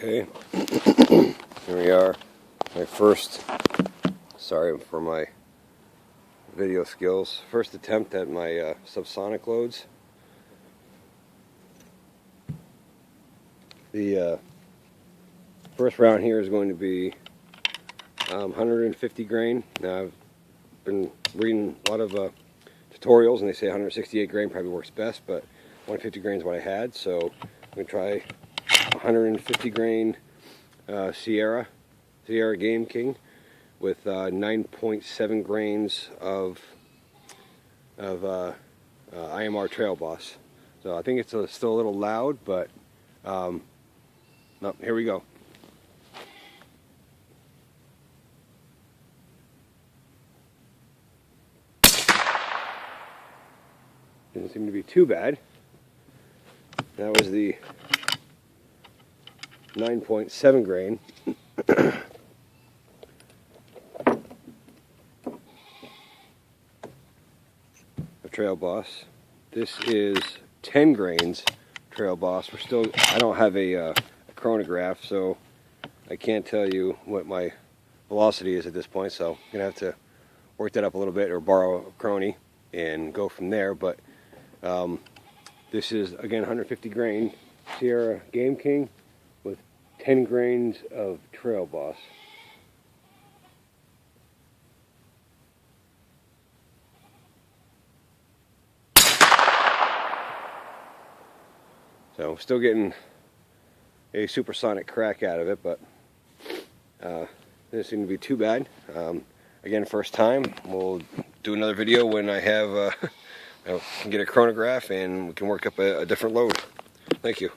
Okay, here we are. My first, sorry for my video skills, first attempt at my subsonic loads. The first round here is going to be 150 grain. Now I've been reading a lot of tutorials and they say 168 grain probably works best, but 150 grain is what I had, so I'm going to try 150 grain Sierra Game King with 9.7 grains of IMR Trail Boss. So I think it's still a little loud, but no, here we go. Didn't seem to be too bad. That was the 9.7 grain. of Trail Boss. This is 10 grains Trail Boss. I don't have a chronograph, so I can't tell you what my velocity is at this point, so I'm gonna have to work that up a little bit or borrow a chrony and go from there. But this is again 150 grain Sierra Game King with 10 grains of Trail Boss. So still getting a supersonic crack out of it, but didn't seem to be too bad. Again, first time. We'll do another video when I have can get a chronograph and we can work up a different load. Thank you.